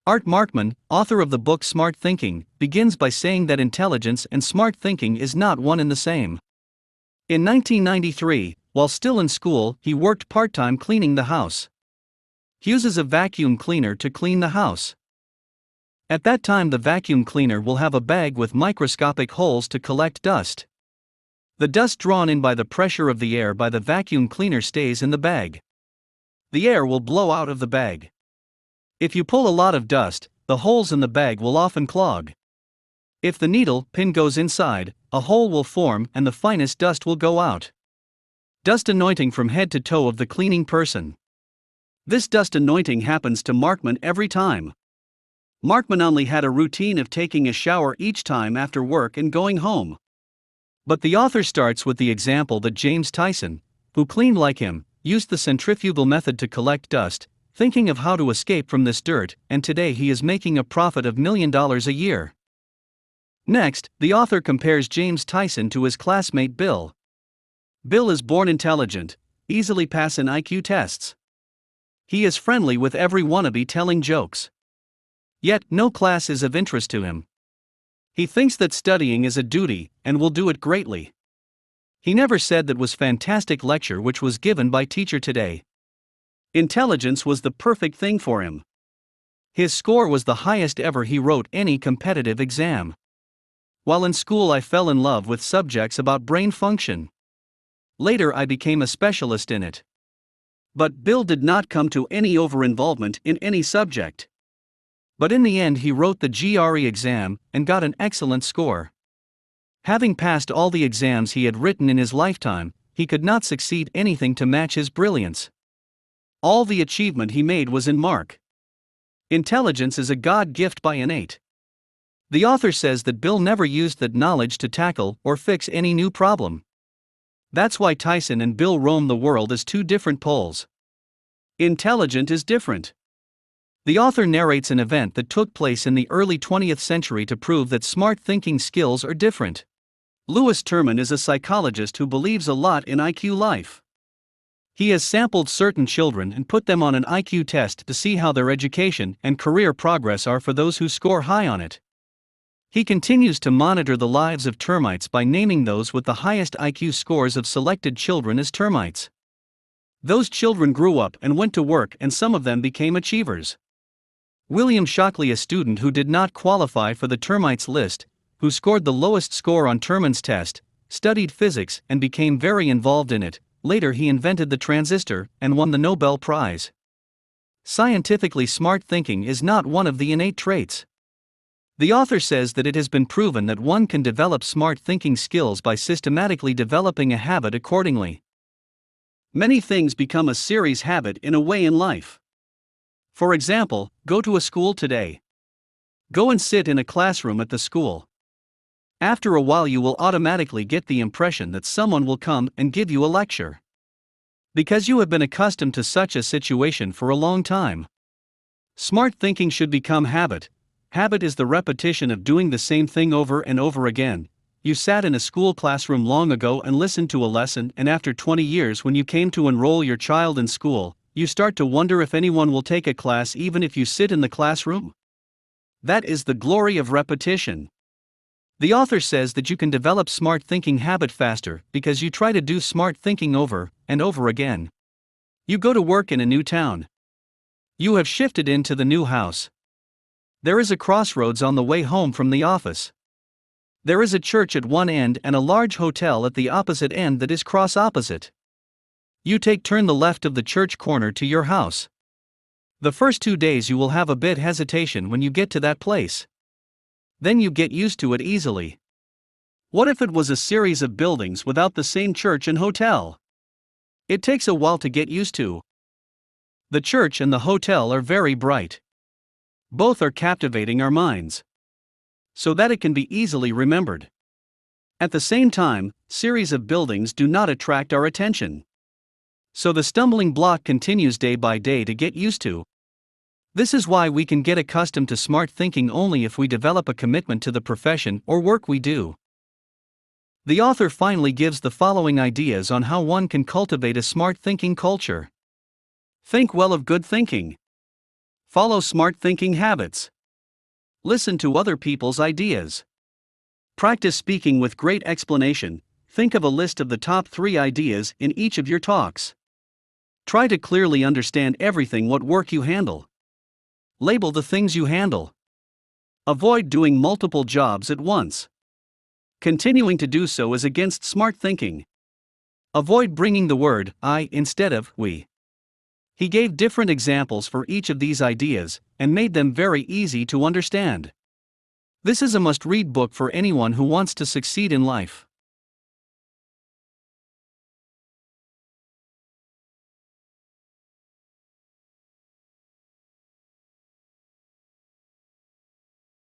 Art Markman, author of the book Smart Thinking, begins by saying that intelligence and smart thinking is not one and the same. In 1993, while still in school, he worked part-time cleaning the house. He uses a vacuum cleaner to clean the house. At that time, the vacuum cleaner will have a bag with microscopic holes to collect dust. The dust drawn in by the pressure of the air by the vacuum cleaner stays in the bag. The air will blow out of the bag. If you pull a lot of dust, the holes in the bag will often clog. If the needle pin goes inside, a hole will form and the finest dust will go out. Dust anointing from head to toe of the cleaning person. This dust anointing happens to Markman every time. Markman only had a routine of taking a shower each time after work and going home. But the author starts with the example that James Tyson, who cleaned like him, used the centrifugal method to collect dust, thinking of how to escape from this dirt, and today he is making a profit of $1 million a year. Next, the author compares James Tyson to his classmate Bill. Bill is born intelligent, easily passing IQ tests. He is friendly with every wannabe telling jokes. Yet, no class is of interest to him. He thinks that studying is a duty, and will do it greatly. He never said that was fantastic lecture which was given by teacher today. Intelligence was the perfect thing for him. His score was the highest ever he wrote any competitive exam. While in school I fell in love with subjects about brain function. Later I became a specialist in it. But Bill did not come to any over-involvement in any subject. But in the end he wrote the GRE exam and got an excellent score. Having passed all the exams he had written in his lifetime, he could not succeed anything to match his brilliance. All the achievement he made was in mark. Intelligence is a God gift by innate. The author says that Bill never used that knowledge to tackle or fix any new problem. That's why Tyson and Bill roam the world as two different poles. Intelligent is different. The author narrates an event that took place in the early 20th century to prove that smart thinking skills are different. Louis Terman is a psychologist who believes a lot in IQ life. He has sampled certain children and put them on an IQ test to see how their education and career progress are for those who score high on it. He continues to monitor the lives of termites by naming those with the highest IQ scores of selected children as termites. Those children grew up and went to work, and some of them became achievers. William Shockley, a student who did not qualify for the termites list, who scored the lowest score on Terman's test, studied physics and became very involved in it. Later he invented the transistor and won the Nobel Prize. Scientifically, smart thinking is not one of the innate traits. The author says that it has been proven that one can develop smart thinking skills by systematically developing a habit accordingly. Many things become a series habit in a way in life. For example, go to a school today. Go and sit in a classroom at the school. After a while you will automatically get the impression that someone will come and give you a lecture. Because you have been accustomed to such a situation for a long time. Smart thinking should become habit. Habit is the repetition of doing the same thing over and over again. You sat in a school classroom long ago and listened to a lesson, and after 20 years when you came to enroll your child in school, you start to wonder if anyone will take a class even if you sit in the classroom. That is the glory of repetition. The author says that you can develop smart thinking habit faster because you try to do smart thinking over and over again. You go to work in a new town. You have shifted into the new house. There is a crossroads on the way home from the office. There is a church at one end and a large hotel at the opposite end that is cross-opposite. You take turn the left of the church corner to your house. The first 2 days you will have a bit hesitation when you get to that place. Then you get used to it easily. What if it was a series of buildings without the same church and hotel? It takes a while to get used to. The church and the hotel are very bright. Both are captivating our minds, so that it can be easily remembered. At the same time, series of buildings do not attract our attention. So the stumbling block continues day by day to get used to. This is why we can get accustomed to smart thinking only if we develop a commitment to the profession or work we do. The author finally gives the following ideas on how one can cultivate a smart thinking culture. Think well of good thinking. Follow smart thinking habits. Listen to other people's ideas. Practice speaking with great explanation. Think of a list of the top 3 ideas in each of your talks. Try to clearly understand everything what work you handle. Label the things you handle. Avoid doing multiple jobs at once. Continuing to do so is against smart thinking. Avoid bringing the word I instead of we. He gave different examples for each of these ideas and made them very easy to understand. This is a must-read book for anyone who wants to succeed in life.